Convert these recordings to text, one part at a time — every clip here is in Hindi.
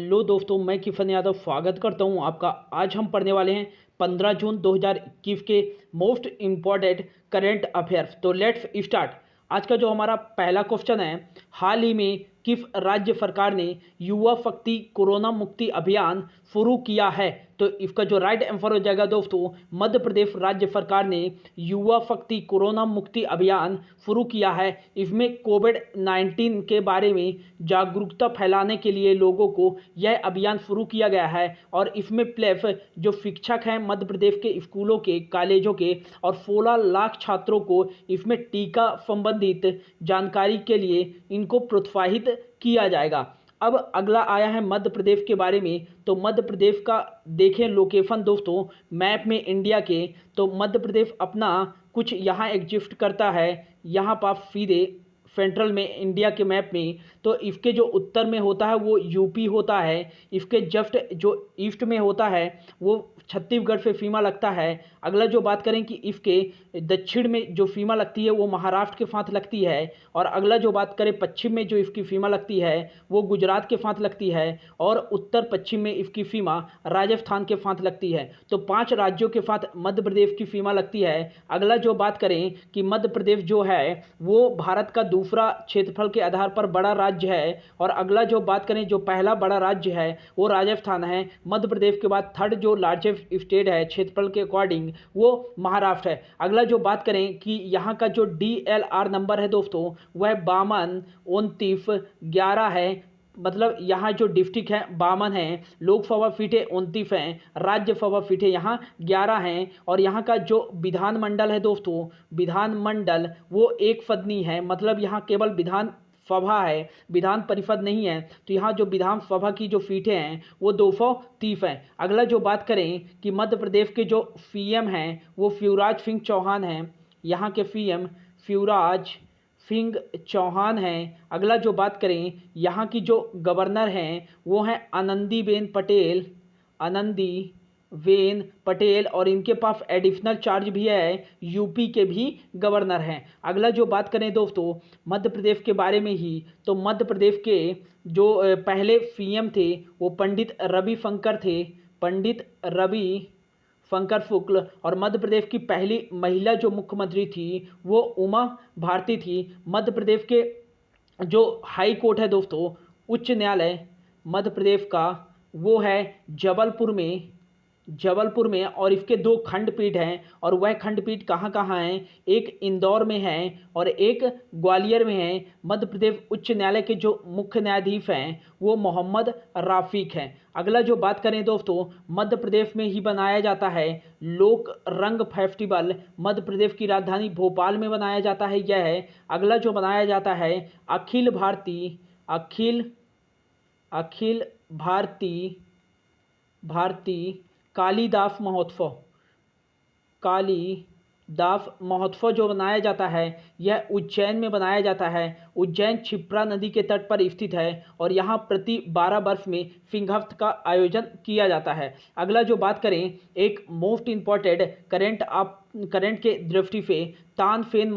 हेलो दोस्तों, मैं किफ़न यादव स्वागत करता हूं आपका। आज हम पढ़ने वाले हैं 15 जून 2021 के मोस्ट इम्पॉर्टेंट करंट अफेयर्स। तो लेट्स स्टार्ट। आज का जो हमारा पहला क्वेश्चन है, हाल ही में किस राज्य सरकार ने युवा शक्ति कोरोना मुक्ति अभियान शुरू किया है? तो इसका जो राइट आंसर हो जाएगा दोस्तों, मध्य प्रदेश राज्य सरकार ने युवा शक्ति कोरोना मुक्ति अभियान शुरू किया है। इसमें कोविड-19 के बारे में जागरूकता फैलाने के लिए लोगों को यह अभियान शुरू किया गया है और इसमें प्लस जो शिक्षक हैं मध्य प्रदेश के स्कूलों के, कॉलेजों के और 16 लाख छात्रों को इसमें टीका संबंधित जानकारी के लिए इनको प्रोत्साहित किया जाएगा। अब अगला आया है मध्य प्रदेश के बारे में। तो मध्य प्रदेश का देखें लोकेशन दोस्तों मैप में इंडिया के, तो मध्य प्रदेश अपना कुछ यहाँ एग्जिस्ट करता है, यहाँ पर सीधे सेंट्रल में इंडिया के मैप में। तो इसके जो उत्तर में होता है वो यूपी होता है, इसके जस्ट जो ईस्ट में होता है वो छत्तीसगढ़ से सीमा लगता है। अगला जो बात करें कि इसके दक्षिण में जो सीमा लगती है वो महाराष्ट्र के साथ लगती है, और अगला जो बात करें पश्चिम में जो इसकी सीमा लगती है वो गुजरात के साथ लगती है, और उत्तर पश्चिम में इसकी सीमा राजस्थान के साथ लगती है। तो 5 राज्यों के साथ मध्य प्रदेश की सीमा लगती है। अगला जो बात करें कि मध्य प्रदेश जो है वो भारत का दूसरा क्षेत्रफल के आधार पर बड़ा राज्य है, और अगला जो बात करें जो पहला बड़ा राज्य है वो राजस्थान है। मध्य प्रदेश के बाद थर्ड जो लार्जेस्ट स्टेट है क्षेत्रफल के अकॉर्डिंग वो महाराष्ट्र है। अगला जो बात करें कि यहाँ का जो DLR नंबर है दोस्तों वह 52 29 11 है। मतलब यहाँ जो डिस्ट्रिक्ट है 52 हैं, लोकसभा सीटें 29 हैं, राज्यसभा सीटें यहाँ 11 हैं, और यहाँ का जो विधानमंडल है दोस्तों, विधानमंडल वो एक सदनी है। मतलब यहाँ केवल विधान सभा है, विधान परिषद नहीं है। तो यहाँ जो विधानसभा की जो सीटें हैं वो 230 हैं। अगला जो बात करें कि मध्य प्रदेश के जो CM हैं वो शिवराज सिंह चौहान हैं, यहाँ के CM शिवराज सिंह चौहान हैं। अगला जो बात करें यहाँ की जो गवर्नर हैं वो हैं आनंदीबेन पटेल, आनंदीबेन पटेल, और इनके पास एडिशनल चार्ज भी है, यूपी के भी गवर्नर हैं। अगला जो बात करें दोस्तों मध्य प्रदेश के बारे में ही, तो मध्य प्रदेश के जो पहले CM थे वो पंडित रविशंकर थे, पंडित रवि शंकर शुक्ल, और मध्य प्रदेश की पहली महिला जो मुख्यमंत्री थी वो उमा भारती थी। मध्य प्रदेश के जो हाई कोर्ट है दोस्तों, उच्च न्यायालय मध्य प्रदेश का वो है जबलपुर में, और इसके 2 खंडपीठ हैं, और वह खंडपीठ कहाँ कहाँ हैं? एक इंदौर में है और एक ग्वालियर में है। मध्य प्रदेश उच्च न्यायालय के जो मुख्य न्यायाधीश हैं वो मोहम्मद राफिक हैं। अगला जो बात करें दोस्तों, मध्य प्रदेश में ही बनाया जाता है लोक रंग फेस्टिवल, मध्य प्रदेश की राजधानी भोपाल में बनाया जाता है यह है। अगला जो बनाया जाता है अखिल भारतीय कालिदास महोत्सव जो बनाया जाता है यह उज्जैन में बनाया जाता है। उज्जैन क्षिप्रा नदी के तट पर स्थित है, और यहाँ प्रति 12 वर्ष में सिंहस्थ का आयोजन किया जाता है। अगला जो बात करें एक मोस्ट इम्पॉर्टेंट करंट के दृष्टि से तानसेन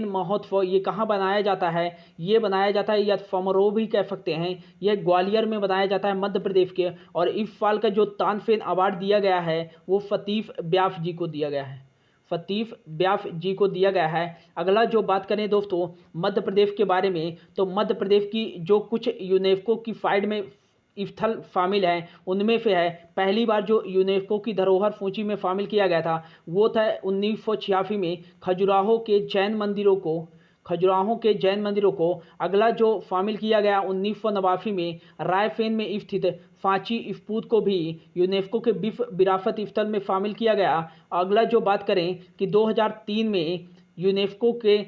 महोत्सव ये कहाँ बनाया जाता है? ये बनाया जाता है, या समारोह भी कह सकते हैं, यह ग्वालियर में बनाया जाता है मध्य प्रदेश के। और इस साल का जो तानसेन अवार्ड दिया गया है वो सतीश व्यास जी को दिया गया है। अगला जो बात करें दोस्तों मध्य प्रदेश के बारे में, तो मध्य प्रदेश की जो कुछ यूनेस्को की साइड में स्थल शामिल हैं उनमें से है, पहली बार जो यूनेस्को की धरोहर सूची में शामिल किया गया था वो था 1986 में खजुराहो के जैन मंदिरों को। अगला जो शामिल किया गया 1989 में रायसेन में स्थित सांची स्तूप को भी यूनेस्को के विश्व विरासत स्थल में शामिल किया गया। अगला जो बात करें कि 2003 में यूनेस्को के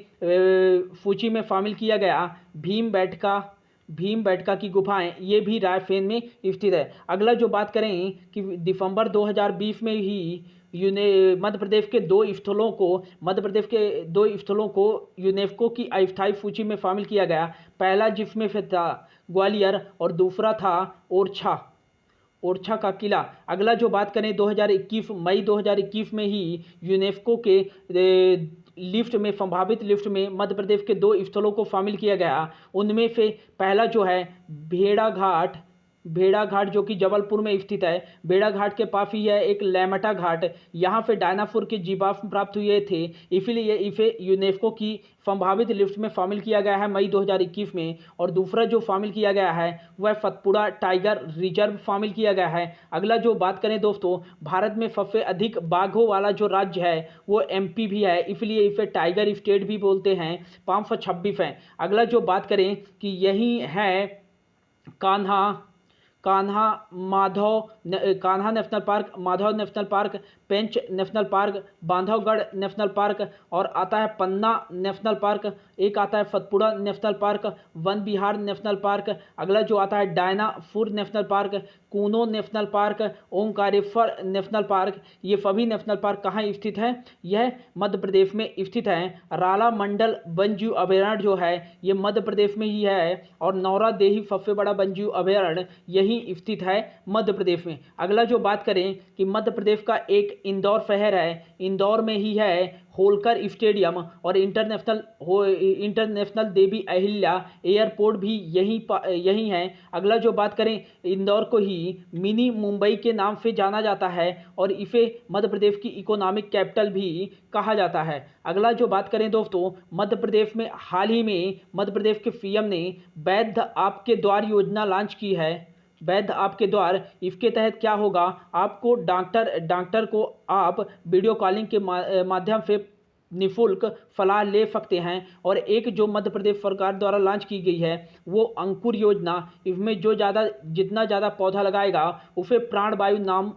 सूची में शामिल किया गया भीमबेटका की गुफाएं, ये भी रायसेन में स्थित है। अगला जो बात करें कि दिसंबर 2020 में ही मध्य प्रदेश के दो स्थलों को यूनेस्को की अस्थायी सूची में शामिल किया गया। पहला जिसमें से था ग्वालियर और दूसरा था ओरछा का किला। अगला जो बात करें 2021 मई 2021 में ही यूनेस्को के लिस्ट में, संभावित लिस्ट में मध्य प्रदेश के 2 स्थलों को शामिल किया गया। उनमें से पहला जो है भेड़ाघाट जो कि जबलपुर में स्थित है। भेड़ाघाट के पास ही है एक लैमटा घाट, यहाँ से डायनासोर के जीवाश्म प्राप्त हुए थे, इसीलिए इसे यूनेस्को की संभावित लिस्ट में शामिल किया गया है मई 2021 में। और दूसरा जो शामिल किया गया है वह सतपुड़ा टाइगर रिजर्व शामिल किया गया है। अगला जो बात करें दोस्तों, भारत में सबसे अधिक बाघों वाला जो राज्य है वो एमपी भी है, इसलिए इसे टाइगर स्टेट भी बोलते हैं। 526 है। अगला जो बात करें कि यही है Kanha national park, Madhav national park, Pench national park, Bandhavgarh national park, और आता है पन्ना नेशनल पार्क, एक आता है Satpura national park, Van Vihar national park. अगला जो आता है dinosaur national park, Kuno national park, Omkareshwar national park. ये सभी नेशनल पार्क कहाँ स्थित है? यह मध्य प्रदेश में स्थित है। राला मंडल वन्यजीव अभयारण्य जो है ये मध्य प्रदेश में ही है, और नौरा देही सबसे बड़ा वन्यजीव अभयारण्य यही स्थित है मध्य प्रदेश में। अगला जो बात करें कि मध्य प्रदेश का एक इंदौर शहर है, इंदौर में ही है होलकर स्टेडियम, और इंटरनेशनल देवी अहिल्या एयरपोर्ट भी यही है। अगला जो बात करें, इंदौर को ही मिनी मुंबई के नाम से जाना जाता है, और इसे मध्य प्रदेश की इकोनॉमिक कैपिटल भी कहा जाता है। अगला जो बात करें दोस्तों, मध्य प्रदेश में हाल ही में मध्य प्रदेश के सीएम ने वैध आपके द्वार योजना लॉन्च की है। वैध आपके द्वार, इसके तहत क्या होगा, आपको डॉक्टर को आप वीडियो कॉलिंग के माध्यम से निःशुल्क सलाह ले सकते हैं। और एक जो मध्य प्रदेश सरकार द्वारा लॉन्च की गई है वो अंकुर योजना, इसमें जितना ज़्यादा पौधा लगाएगा उसे प्राणवायु नाम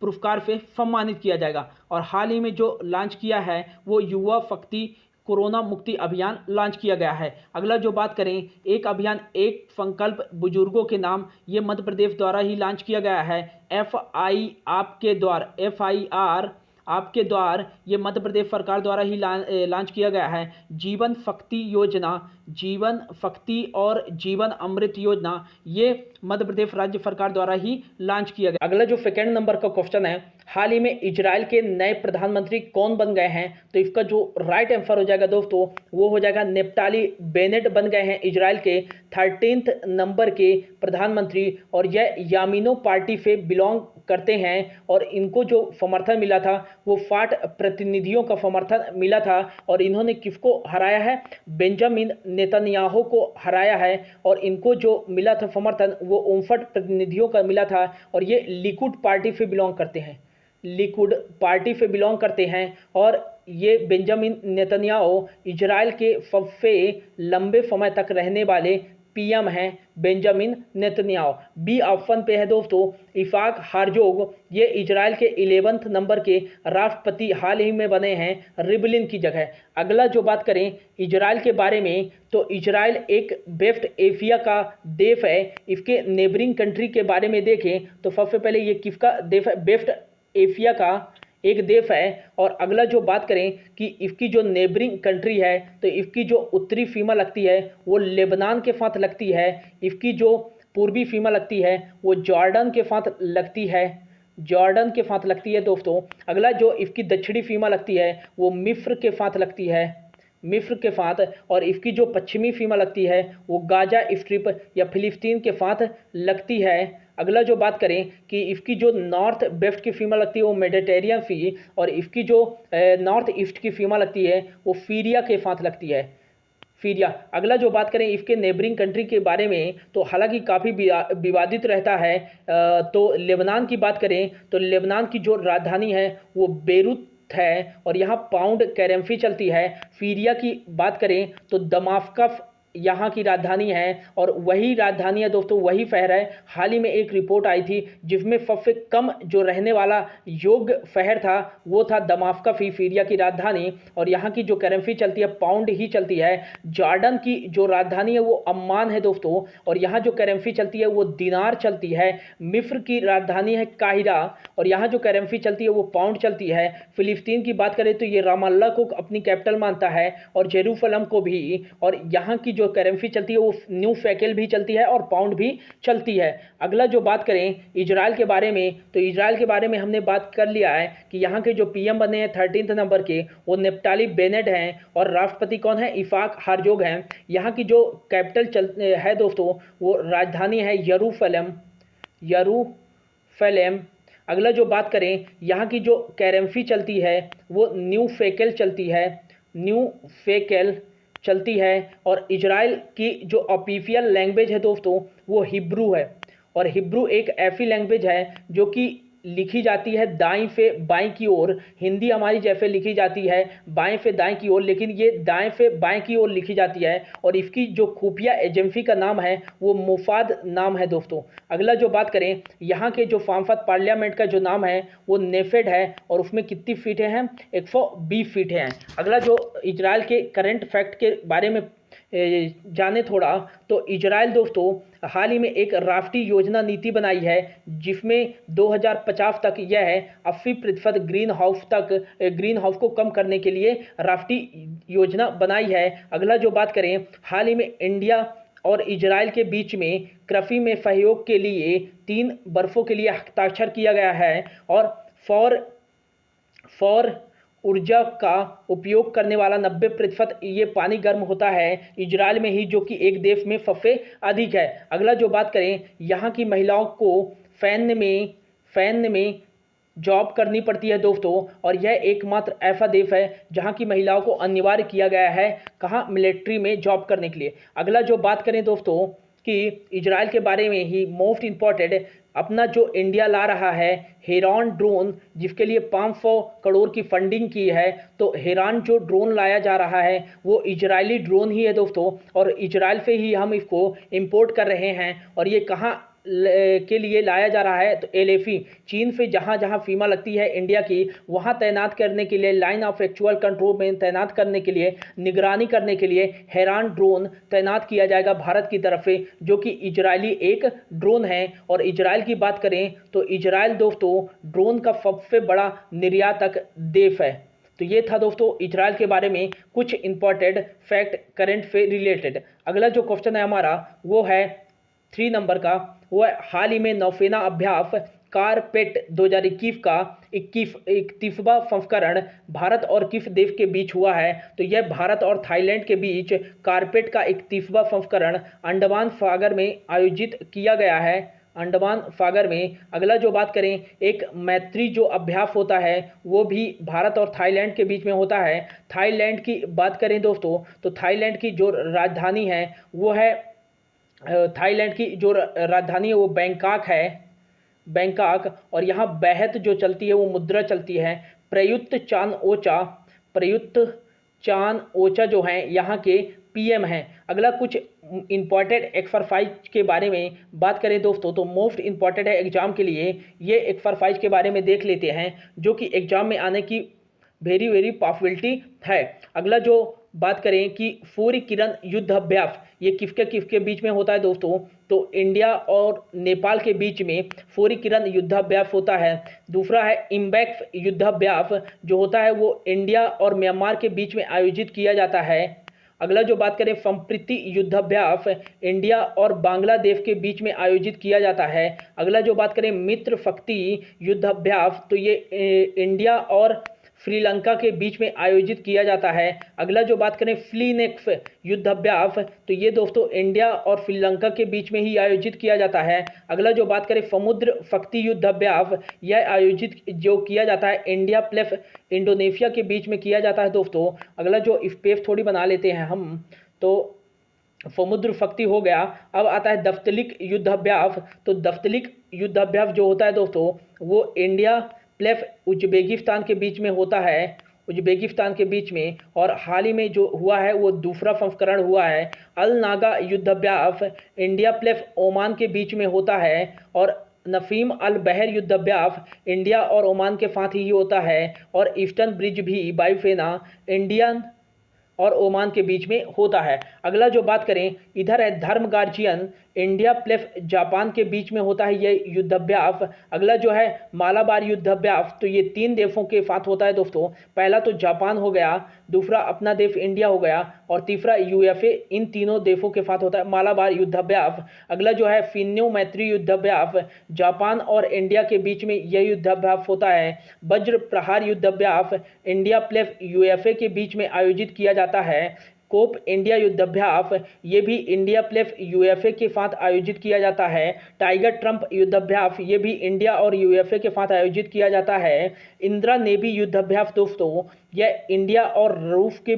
पुरस्कार से सम्मानित किया जाएगा। और हाल ही में जो लॉन्च किया है वो युवा शक्ति कोरोना मुक्ति अभियान लॉन्च किया गया है। अगला जो बात करें, एक अभियान एक संकल्प बुजुर्गों के नाम, ये मध्य प्रदेश द्वारा ही लॉन्च किया गया है। FI आपके द्वार, FIR आपके द्वार, ये मध्य प्रदेश सरकार द्वारा ही लॉन्च किया गया है। जीवन शक्ति योजना, जीवन शक्ति और जीवन अमृत योजना, ये मध्य प्रदेश राज्य सरकार द्वारा ही लॉन्च किया गया। अगला जो सेकेंड नंबर का क्वेश्चन है, हाल ही में इजराइल के नए प्रधानमंत्री कौन बन गए हैं? तो इसका जो राइट आंसर हो जाएगा दोस्तों वो हो जाएगा नेप्ताली बेनेट बन गए हैं इजराइल के 13th नंबर के प्रधानमंत्री। और यह यामीनो पार्टी से बिलोंग करते हैं, और इनको जो समर्थन मिला था वो 60 प्रतिनिधियों का समर्थन मिला था। और इन्होंने किसको हराया है? बेंजामिन नेतन्याहू को हराया है, और इनको जो मिला था समर्थन वो 59 प्रतिनिधियों का मिला था। और ये लिकुड पार्टी से बिलोंग करते हैं, लिकुड पार्टी से बिलोंग करते हैं। और ये बेंजामिन नेतन्याहू इजराइल के सबसे लंबे समय तक रहने वाले PM हैं, बेंजामिन नेतन्याहू। बी ऑप्शन पे है दोस्तों इसाक हर्जोग, ये इजराइल के 11th नंबर के राष्ट्रपति हाल ही में बने हैं रिबलिन की जगह। अगला जो बात करें इजराइल के बारे में, तो इजराइल एक वेस्ट एशिया का देश है। इसके नेबरिंग कंट्री के बारे में देखें तो सबसे पहले ये किसका देश है? वेस्ट एशिया का एक देश है। और अगला जो बात करें कि इसकी जो नेबरिंग कंट्री है, तो इसकी जो उत्तरी सीमा लगती है वो लेबनान के साथ लगती है। इसकी जो पूर्वी सीमा लगती है वो जॉर्डन के साथ लगती है, जॉर्डन के साथ लगती है दोस्तों। अगला जो इसकी दक्षिणी सीमा लगती है वो मिस्र के साथ लगती है, मिस्र के साथ। और इसकी जो पश्चिमी सीमा लगती है वो गाजा स्ट्रिप या फिलिस्तीन के साथ लगती है। अगला जो बात करें कि इसकी जो नॉर्थ वेस्ट की सीमा लगती है वो मेडिटेरियन सी, और इसकी जो नॉर्थ ईस्ट की सीमा लगती है वो सीरिया के साथ लगती है, सीरिया। अगला जो बात करें इसके नेबरिंग कंट्री के बारे में, तो हालांकि काफ़ी विवादित रहता है। तो लेबनान की बात करें तो लेबनान की जो राजधानी है वो बेरूत है, और यहाँ पाउंड करेंसी चलती है। सीरिया की बात करें तो दमास्कस यहाँ की राजधानी है, और वही राजधानी है दोस्तों, वही शहर है। हाल ही में एक रिपोर्ट आई थी जिसमें सबसे कम जो रहने वाला योग्य शहर था वो था दमास्कस ही, सीरिया की राजधानी। और यहाँ की जो करेंसी चलती है पाउंड ही चलती है। जॉर्डन की जो राजधानी है वो अम्मान है दोस्तों, और यहाँ जो करेंसी चलती है वो दिनार चलती है। मिस्र की राजधानी है काहिरा, और यहाँ जो करेंसी चलती है वो पाउंड चलती है। फिलिस्तीन की बात करें तो ये रामल्ला को अपनी कैपिटल मानता है, और जेरूसलम को भी। और यहाँ की जो जो करेंसी चलती है वो न्यू शेकेल भी चलती है और पाउंड भी चलती है। अगला जो बात करें इजराइल के बारे में, तो इजराइल के बारे में हमने बात कर लिया है कि यहाँ के जो पीएम बने हैं 13 नंबर के वो नेफ्ताली बेनेट हैं और राष्ट्रपति कौन है, इफाक हर्जोग हैं। यहाँ की जो कैपिटल है दोस्तों वो राजधानी है यरूशलेम। अगला जो बात करें यहाँ की जो करेंसी चलती है वो न्यू शेकेल चलती है और इजराइल की जो ऑफिशियल लैंग्वेज है दोस्तों वो हिब्रू है। और हिब्रू एक ऐसी लैंग्वेज है जो कि लिखी जाती है दाएं से बाएं की ओर। हिंदी हमारी जैसे लिखी जाती है बाएं से दाएं की ओर, लेकिन ये दाएं से बाएं की ओर लिखी जाती है और इसकी जो खुफिया एजेंसी का नाम है वो मोसाद नाम है दोस्तों। अगला जो बात करें यहाँ के जो सांसद पार्लियामेंट का जो नाम है वो नेफेड है और उसमें कितनी सीटें हैं, 120 सीटें हैं। अगला जो इजराइल के करंट फैक्ट के बारे में जाने थोड़ा, तो इजराइल दोस्तों हाल ही में एक राष्ट्रीय योजना नीति बनाई है जिसमें 2050 तक यह 80% ग्रीन हाउस को कम करने के लिए राष्ट्रीय योजना बनाई है। अगला जो बात करें हाल ही में इंडिया और इजराइल के बीच में कृषि में सहयोग के लिए 3 वर्षों के लिए हस्ताक्षर किया गया है और फॉर ऊर्जा का उपयोग करने वाला 90% ये पानी गर्म होता है इजराइल में ही, जो कि एक देश में सबसे अधिक है। अगला जो बात करें यहाँ की महिलाओं को सैन्य में जॉब करनी पड़ती है दोस्तों और यह एकमात्र ऐसा देश है जहाँ की महिलाओं को अनिवार्य किया गया है कहाँ, मिलिट्री में जॉब करने के लिए। अगला जो बात करें दोस्तों कि इजराइल के बारे में ही मोस्ट इम्पॉर्टेंट अपना जो इंडिया ला रहा है हेरॉन ड्रोन, जिसके लिए 500 करोड़ की फंडिंग की है, तो हेरॉन जो ड्रोन लाया जा रहा है वो इजरायली ड्रोन ही है दोस्तों और इजराइल से ही हम इसको इंपोर्ट कर रहे हैं। और ये कहाँ के लिए लाया जा रहा है, तो LAC चीन से जहाँ जहाँ सीमा लगती है इंडिया की वहाँ तैनात करने के लिए, लाइन ऑफ एक्चुअल कंट्रोल में तैनात करने के लिए, निगरानी करने के लिए हेरॉन ड्रोन तैनात किया जाएगा भारत की तरफ से, जो कि इजरायली एक ड्रोन है। और इजराइल की बात करें तो इजराइल दोस्तों ड्रोन का सबसे बड़ा निर्यातक देश है। तो ये था दोस्तों इजराइल के बारे में कुछ इंपॉर्टेंट फैक्ट करंट से रिलेटेड। अगला जो क्वेश्चन है हमारा वो है 3 नंबर का, वो हाल ही में नौसेना अभ्यास कारपेट 2021 का 31वां संस्करण भारत और किस देश के बीच हुआ है, तो यह भारत और थाईलैंड के बीच कारपेट का 31वां संस्करण अंडमान सागर में आयोजित किया गया है, अंडमान सागर में। अगला जो बात करें एक मैत्री जो अभ्यास होता है वो भी भारत और थाईलैंड के बीच में होता है। थाईलैंड की बात करें दोस्तों तो थाईलैंड की जो राजधानी है वो है वो बैंकॉक और यहाँ बेहद जो चलती है वो मुद्रा चलती है। प्रयुक्त चान ओचा जो हैं यहाँ के PM हैं। अगला कुछ इंपॉर्टेंट एक्सरसाइज के बारे में बात करें दोस्तों तो मोस्ट इंपॉर्टेंट है एग्जाम के लिए, ये एक्सरसाइज के बारे में देख लेते हैं जो कि एग्जाम में आने की वेरी पॉसिबिलिटी है। अगला जो बात करें कि सूर्य किरण युद्ध अभ्यास ये किसके बीच में होता है दोस्तों, तो इंडिया और नेपाल के बीच में सूर्य किरण युद्धाभ्यास होता है। दूसरा है इम्बैक्स युद्धाभ्यास जो होता है वो इंडिया और म्यांमार के बीच में आयोजित किया जाता है। अगला जो बात करें संप्रीति युद्धाभ्यास इंडिया और बांग्लादेश के बीच में आयोजित किया जाता है। अगला जो बात करें मित्र शक्ति युद्धाभ्यास तो ये इंडिया और श्रीलंका के बीच में आयोजित किया जाता है। अगला जो बात करें फ्लीनेक्स युद्धाभ्यास तो ये दोस्तों इंडिया और श्रीलंका के बीच में ही आयोजित किया जाता है। अगला जो बात करें समुद्र शक्ति युद्धाभ्यास यह आयोजित जो किया जाता है इंडिया प्लस इंडोनेशिया के बीच में किया जाता है दोस्तों। अगला जो स्पेस थोड़ी बना लेते हैं हम, तो समुद्र शक्ति हो गया। अब आता है दफ्तलिक युद्धाभ्यास, तो दफ्तलिक युद्धाभ्यास जो होता है दोस्तों वो इंडिया प्लस उज्बेकिस्तान के बीच में होता है, उज्बेकिस्तान के बीच में। और हाल ही में जो हुआ है वो दूसरा संस्करण हुआ है। अल नागा युद्धाभ्यास इंडिया प्लस ओमान के बीच में होता है और नसीम अल बहर युद्धाभ्यास इंडिया और ओमान के साथ ही होता है। और ईस्टर्न ब्रिज भी वायुसेना इंडिया और ओमान के बीच में होता है। अगला जो बात करें इधर है धर्म गार्जियन इंडिया प्लस जापान के बीच में होता है ये युद्धाभ्यास। अगला जो है मालाबार युद्धाभ्यास, तो ये 3 देशों के साथ होता है दोस्तों। पहला तो जापान हो गया, दूसरा अपना देश इंडिया हो गया और तीसरा यूएसए। इन तीनों देशों के साथ होता है मालाबार युद्धाभ्यास। अगला जो है फिन्नो मैत्री युद्धाभ्यास, जापान और इंडिया के बीच में यह युद्धाभ्यास होता है। वज्र प्रहार युद्धाभ्यास इंडिया प्लस यूएसए के बीच में आयोजित किया जाता है। कोप इंडिया युद्धाभ्यास ये भी इंडिया प्लस यूएसए के साथ आयोजित किया जाता है। टाइगर ट्रंप युद्धाभ्यास ये भी इंडिया और यूएसए के साथ आयोजित किया जाता है। इंदिरा नेवी युद्धाभ्यास दोस्तों यह इंडिया और रूस के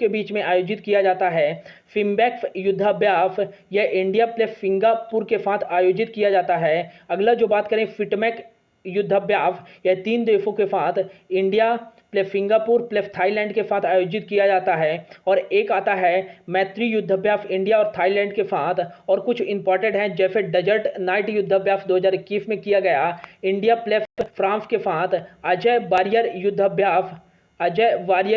बीच में आयोजित किया जाता है। फिम्बेक्स युद्धाभ्यास यह इंडिया प्लस सिंगापुर के साथ आयोजित किया जाता है। अगला जो बात करें फिटमेक युद्धाभ्यास, यह 3 देशों के साथ India plus Singapore plus Thailand के साथ आयोजित किया जाता है। और एक आता है मैत्री युद्धाभ्यास इंडिया और थाईलैंड के साथ। और कुछ इंपॉर्टेंट हैं जैसे डेजर्ट नाइट युद्धाभ्यास 2021 में किया गया इंडिया प्लस फ्रांस के साथ। अजय वारियर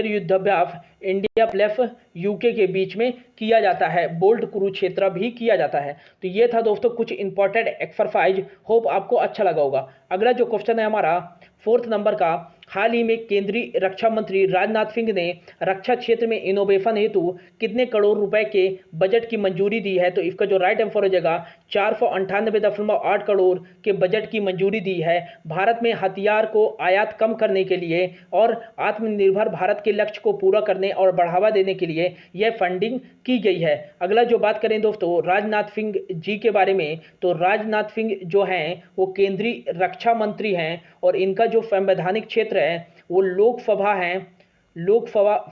युद्धाभ्यास इंडिया प्लस यूके के बीच में किया जाता है। बोल्ट कुरुक्षेत्र भी किया जाता है। तो ये था दोस्तों कुछ इंपॉर्टेंट एक्सरसाइज, होप आपको अच्छा लगा होगा। अगला जो क्वेश्चन है हमारा 4th नंबर का, हाल ही में केंद्रीय रक्षा मंत्री राजनाथ सिंह ने रक्षा क्षेत्र में इनोवेशन हेतु कितने करोड़ रुपए के बजट की मंजूरी दी है? तो इसका जो राइट आंसर हो जाएगा 498.8 करोड़ के बजट की मंजूरी दी है। भारत में हथियार को आयात कम करने के लिए और आत्मनिर्भर भारत के लक्ष्य को पूरा करने और बढ़ावा देने के लिए यह फंडिंग की गई है। अगला जो बात करें दोस्तों राजनाथ सिंह जी के बारे में, तो राजनाथ सिंह जो हैं वो केंद्रीय रक्षा मंत्री हैं और इनका जो संवैधानिक क्षेत्र है वो लोकसभा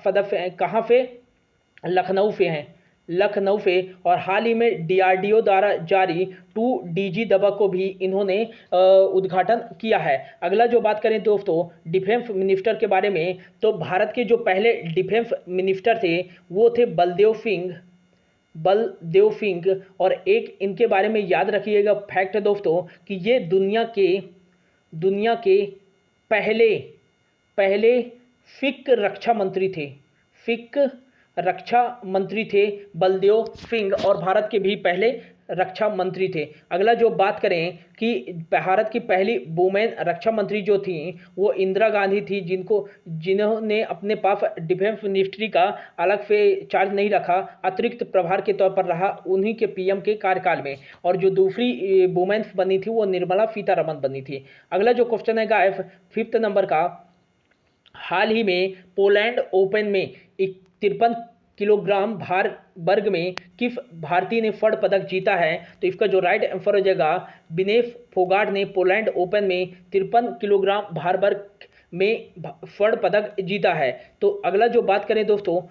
सदस्य हैं। कहाँ पे? लखनऊ से हैं, लखनऊ से। और हाल ही में डीआरडीओ द्वारा जारी 2DG दवा को भी इन्होंने उद्घाटन किया है। अगला जो बात करें दोस्तों डिफेंस मिनिस्टर के बारे में, तो भारत के जो पहले डिफेंस मिनिस्टर थे वो थे बलदेव सिंह। और एक इनके बारे में याद रखिएगा फैक्ट है दोस्तों कि ये दुनिया के पहले सिख रक्षा मंत्री थे बलदेव सिंह, और भारत के भी पहले रक्षा मंत्री थे। अगला जो बात करें कि भारत की पहली वुमेन रक्षा मंत्री जो थी वो इंदिरा गांधी थी, जिन्होंने अपने पास डिफेंस मिनिस्ट्री का अलग से चार्ज नहीं रखा, अतिरिक्त प्रभार के तौर पर रहा उन्हीं के पीएम के कार्यकाल में। और जो दूसरी वुमेन्स बनी थी वो निर्मला सीतारमण बनी थी। अगला जो क्वेश्चन है गाइस 5th नंबर का, हाल ही में पोलैंड ओपन में 53 किलोग्राम भार वर्ग में किस भारतीय ने स्वर्ण पदक जीता है? तो इसका जो राइट आंसर हो जाएगा विनेश फोगाट ने पोलैंड ओपन में 53 किलोग्राम भार वर्ग में स्वर्ण पदक जीता है। तो अगला जो बात करें दोस्तों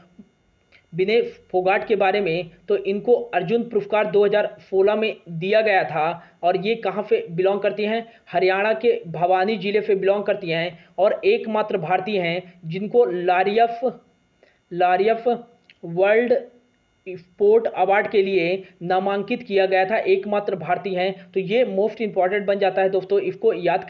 विनेश फोगाट के बारे में, तो इनको अर्जुन पुरस्कार 2016 में दिया गया था। और ये कहाँ से बिलोंग करती हैं? हरियाणा के भिवानी जिले से बिलोंग करती हैं और एकमात्र भारतीय हैं जिनको लारियफ वर्ल्ड स्पोर्ट अवार्ड के लिए नामांकित किया गया था, एकमात्र भारतीय हैं। तो ये मोस्ट इंपॉर्टेंट बन जाता है दोस्तों, इसको याद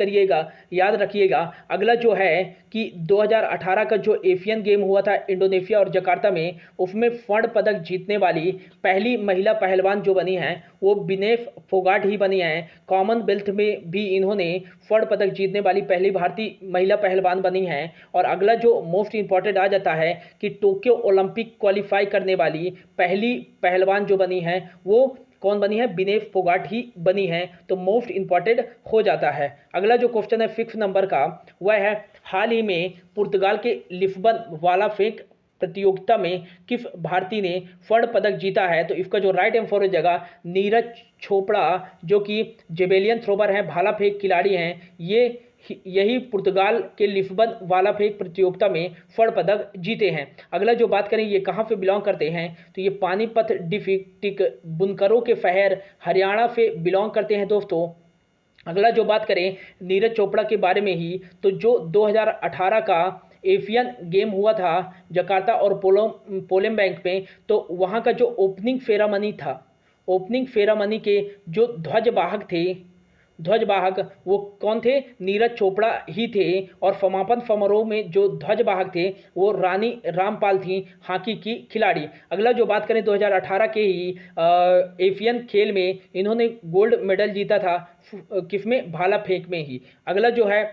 रखिएगा। अगला जो है कि 2018 का जो एशियन गेम हुआ था इंडोनेशिया और जकार्ता में, उसमें स्वर्ण पदक जीतने वाली पहली महिला पहलवान जो बनी हैं वो विनेश फोगाट ही बनी हैं। कॉमनवेल्थ में भी इन्होंने स्वर्ण पदक जीतने वाली पहली भारतीय महिला पहलवान बनी हैं। और अगला जो मोस्ट इंपॉर्टेंट आ जाता है कि टोक्यो ओलंपिक क्वालिफाई करने वाली पहली पहलवान जो बनी है वो कौन बनी है? विनेश फोगाट ही बनी है। तो मोस्ट इंपॉर्टेंट हो जाता है। अगला जो क्वेश्चन है 6th नंबर का, वह है हाल ही में पुर्तगाल के लिस्बन वाला फेंक प्रतियोगिता में किस भारतीय ने स्वर्ण पदक जीता है? तो इसका जो राइट आंसर हो जाएगा नीरज चोपड़ा, जो कि जेवेलियन थ्रोवर हैं, भाला फेंक खिलाड़ी हैं। यही पुर्तगाल के लिस्बन वाला फेंक प्रतियोगिता में स्वर्ण पदक जीते हैं। अगला जो बात करें ये कहाँ से बिलोंग करते हैं? तो ये पानीपत डिस्ट्रिक्ट बुनकरों के शहर हरियाणा से बिलोंग करते हैं दोस्तों। अगला जो बात करें नीरज चोपड़ा के बारे में ही, तो जो 2018 का एशियन गेम हुआ था जकार्ता और पोलैंड में, तो वहाँ का जो ओपनिंग सेरेमनी के जो ध्वजवाहक थे ध्वजवाहक वो कौन थे? नीरज चोपड़ा ही थे। और समापन समारोह में जो ध्वजवाहक थे वो रानी रामपाल थी, हॉकी की खिलाड़ी। अगला जो बात करें 2018 के ही एशियन खेल में इन्होंने गोल्ड मेडल जीता था, किसमें? भाला फेंक में ही। अगला जो है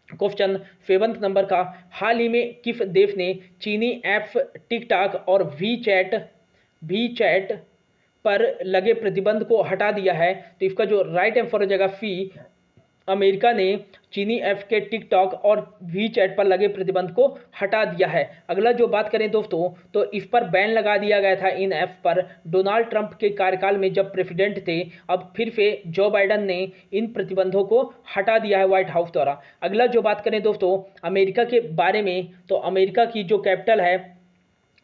क्वेश्चन 7 नंबर का, हाल ही में किस देश ने चीनी ऐप्स टिकटॉक और वी चैट पर लगे प्रतिबंध को हटा दिया है? तो इसका जो राइट आंसर हो जाएगा सी, अमेरिका ने चीनी ऐप के टिकटॉक और वी चैट पर लगे प्रतिबंध को हटा दिया है। अगला जो बात करें दोस्तों, तो इस पर बैन लगा दिया गया था इन ऐप पर डोनाल्ड ट्रंप के कार्यकाल में जब प्रेसिडेंट थे। अब फिर से जो बाइडन ने इन प्रतिबंधों को हटा दिया है व्हाइट हाउस द्वारा। अगला जो बात करें दोस्तों अमेरिका के बारे में, तो अमेरिका की जो कैपिटल है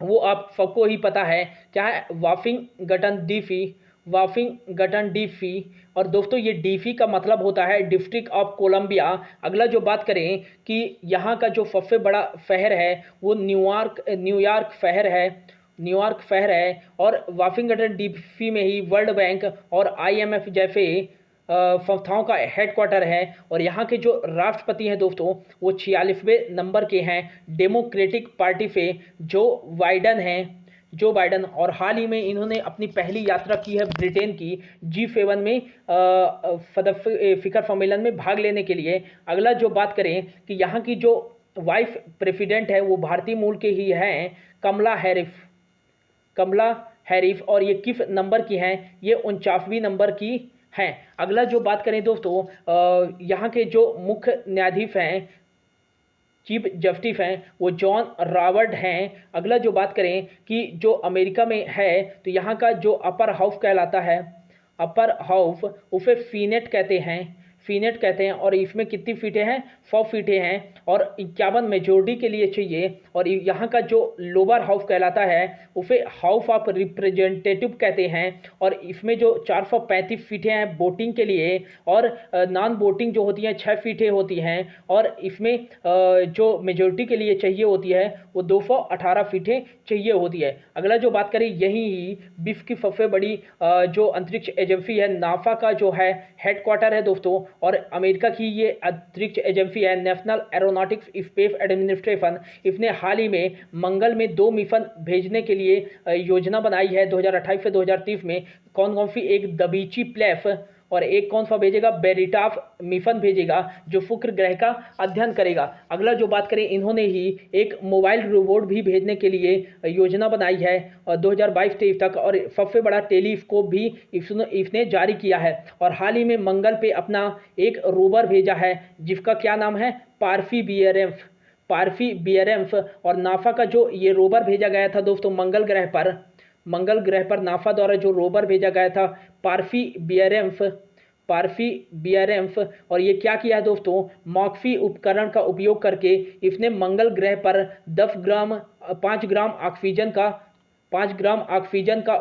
वो आप सबको ही पता है, क्या है? Washington DC. और दोस्तों ये डीसी का मतलब होता है डिस्ट्रिक्ट ऑफ कोलंबिया। अगला जो बात करें कि यहाँ का जो सबसे बड़ा शहर है वो न्यूयॉर्क शहर है। और वाशिंगटन डीसी में ही वर्ल्ड बैंक और आईएमएफ जैसे संस्थाओं का हेडक्वार्टर है। और यहाँ के जो राष्ट्रपति हैं दोस्तों वो 46वें नंबर के हैं, डेमोक्रेटिक पार्टी से जो बाइडन। और हाल ही में इन्होंने अपनी पहली यात्रा की है ब्रिटेन की G7 में शिखर सम्मेलन में भाग लेने के लिए। अगला जो बात करें कि यहाँ की जो वाइस प्रेसिडेंट है वो भारतीय मूल के ही हैं, कमला हैरिस। और ये किस नंबर की हैं? ये 49वीं नंबर की हैं। अगला जो बात करें दोस्तों यहाँ के जो मुख्य न्यायाधीश हैं, चीफ जस्टिस हैं, वो जॉन रॉबर्ट हैं। अगला जो बात करें कि जो अमेरिका में है तो यहाँ का जो अपर हाउस कहलाता है, अपर हाउस उसे सीनेट कहते हैं। और इसमें कितनी सीटें हैं? 100 सीटें हैं और 51 मेजोरिटी के लिए चाहिए। और यहाँ का जो लोअर हाउस कहलाता है उसे हाउस ऑफ रिप्रेजेंटेटिव कहते हैं। और इसमें जो 435 सीटें हैं वोटिंग के लिए, और नॉन वोटिंग जो होती हैं 6 सीटें होती हैं। और इसमें जो मेजोरिटी के लिए चाहिए होती है वो 218 सीटें चाहिए होती है। अगला जो बात करें यही ही विश्व की सबसे बड़ी जो अंतरिक्ष एजेंसी है नासा का जो है हेडक्वार्टर है दोस्तों। और अमेरिका की ये अंतरिक्ष एजेंसी है नेशनल एरोनॉटिक्स स्पेस एडमिनिस्ट्रेशन। इसने हाल ही में मंगल में 2 मिशन भेजने के लिए योजना बनाई है 2028 से 2030 में। कौन कौन सी? एक दबीची प्लेफ और एक कौन सा भेजेगा? बेरिटाफ मिशन भेजेगा जो शुक्र ग्रह का अध्ययन करेगा। अगला जो बात करें इन्होंने ही एक मोबाइल रोबोट भी भेजने के लिए योजना बनाई है 2022-23 तक। और सबसे बड़ा टेलीस्कोप भी इसने जारी किया है। और हाल ही में मंगल पे अपना एक रोवर भेजा है जिसका क्या नाम है? पार्फी बियरेम्फ। और नासा का जो ये रोवर भेजा गया था दोस्तों मंगल ग्रह पर नासा द्वारा जो रोवर भेजा गया था पार्फी बियरेम्फ। और ये क्या किया है दोस्तों? मॉक्फी उपकरण का उपयोग करके इसने मंगल ग्रह पर 5 ग्राम ऑक्सीजन का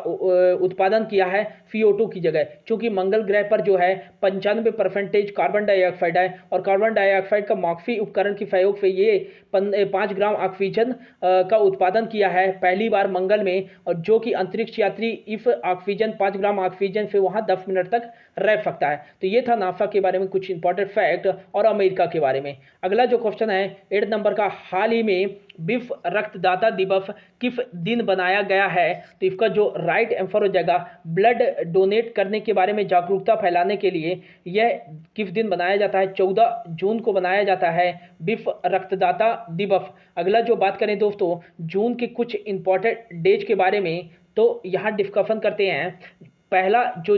उत्पादन किया है CO2 की जगह। क्योंकि मंगल ग्रह पर जो है 95% कार्बन डाइऑक्साइड है और कार्बन डाइऑक्साइड का मॉक्फी उपकरण के सहयोग से ये 5 ग्राम ऑक्सीजन का उत्पादन किया है पहली बार मंगल में। और जो कि अंतरिक्ष यात्री इस 5 ग्राम ऑक्सीजन से वहाँ 10 मिनट तक रह सकता है। तो ये था नासा के बारे में कुछ इंपॉर्टेंट फैक्ट और अमेरिका के बारे में। अगला जो क्वेश्चन है 8 नंबर का, हाल ही में विश्व रक्तदाता दिवस किस दिन बनाया गया है? तो इसका जो राइट आंसर हो जाएगा ब्लड डोनेट करने के बारे में जागरूकता फैलाने के लिए यह किस दिन बनाया जाता है? 14 जून को बनाया जाता है विश्व रक्तदाता दिवस। अगला जो बात करें दोस्तों जून के कुछ इंपॉर्टेंट डेज के बारे में, तो यहाँ डिस्कशन करते हैं। पहला जो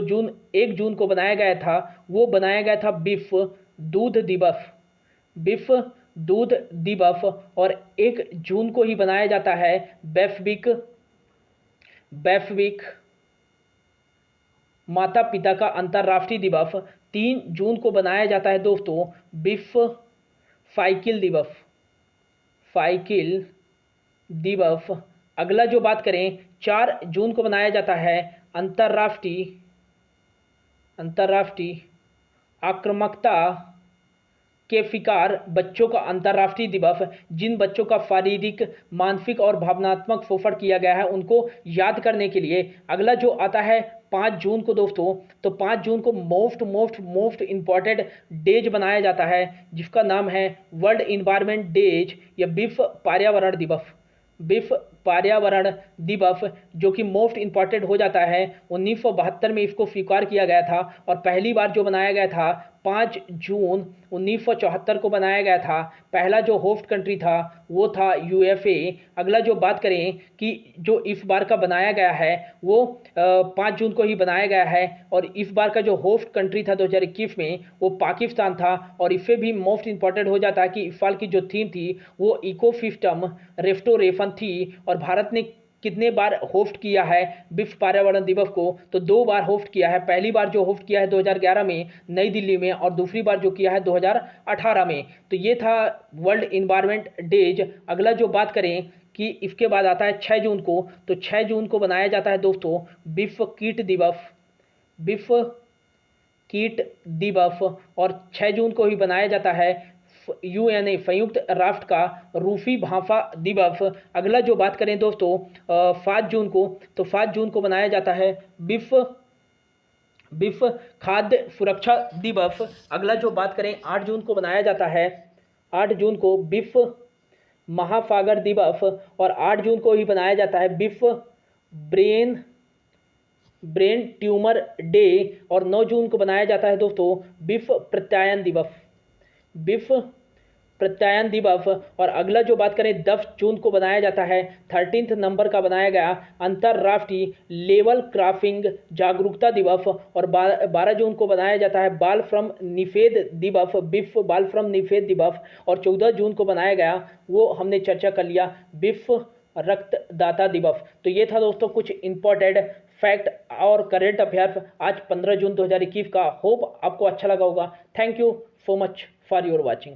1 जून को बनाया गया था वो बनाया गया था विश्व दूध दिवस। और 1 जून को ही बनाया जाता है वैश्विक माता पिता का अंतर्राष्ट्रीय दिवस। 3 जून को बनाया जाता है दोस्तों विश्व साइकिल दिवस। अगला जो बात करें 4 जून को बनाया जाता है अंतर्राष्ट्रीय आक्रामकता के फिकार बच्चों का अंतर्राष्ट्रीय दिवस। जिन बच्चों का शारीरिक, मानसिक और भावनात्मक शोषण किया गया है उनको याद करने के लिए अगला जो आता है 5 जून को दोस्तों, तो 5 जून को मोस्ट इम्पॉर्टेंट डेज बनाया जाता है, जिसका नाम है वर्ल्ड इन्वायरमेंट डेज या विश्व पर्यावरण दिवस। विश्व पर्यावरण दिवस जो कि मोस्ट इम्पॉर्टेंट हो जाता है। 1972 में इसको स्वीकार किया गया था और पहली बार जो बनाया गया था 5 जून 1974 को बनाया गया था। पहला जो होस्ट कंट्री था वो था यूएसए। अगला जो बात करें कि जो इस बार का बनाया गया है वो 5 जून को ही बनाया गया है और इस बार का जो होस्ट कंट्री था 2021 में वो पाकिस्तान था। और इससे भी मोस्ट इम्पॉर्टेंट हो जाता है कि इस साल की जो थीम थी वो इकोसिस्टम रेस्टोरेशन थी। और भारत ने कितने बार होस्ट किया है विश्व पर्यावरण दिवस को, तो 2 बार होस्ट किया है। पहली बार जो होस्ट किया है 2011 में नई दिल्ली में और दूसरी बार जो किया है 2018 में। तो ये था वर्ल्ड इन्वायरमेंट डेज। अगला जो बात करें कि इसके बाद आता है 6 जून को, तो 6 जून को बनाया जाता है दोस्तों विश्व कीट दिवस। विश्व कीट दिवस। और 6 जून को ही बनाया जाता है यूएनए संयुक्त राष्ट्र का रूसी भाषा दिवस। अगला जो बात करें दोस्तों 7 जून को, तो 7 जून को बनाया जाता है विश्व खाद्य सुरक्षा दिवस। अगला जो बात करें 8 जून को बनाया जाता है 8 जून को विश्व महासागर दिवस। और 8 जून को ही बनाया जाता है विश्व ब्रेन ट्यूमर डे। और 9 जून को बनाया जाता है दोस्तों विश्व प्रत्यायन दिवस। विश्व प्रत्यायन दिवस। और अगला जो बात करें 10 जून को बनाया जाता है 13 नंबर का बनाया गया अंतर्राष्ट्रीय लेवल क्रॉसिंग जागरूकता दिवस। और 12 जून को बनाया जाता है बाल श्रम निषेध दिवस, विश्व बाल श्रम निषेध दिवस। और 14 जून को बनाया गया वो हमने चर्चा कर लिया विश्व रक्तदाता दिवस। तो ये था दोस्तों कुछ इंपॉर्टेंट फैक्ट और करेंट अफेयर्स आज 15 जून 2021 का। होप आपको अच्छा लगा होगा। Thank you so much for your watching.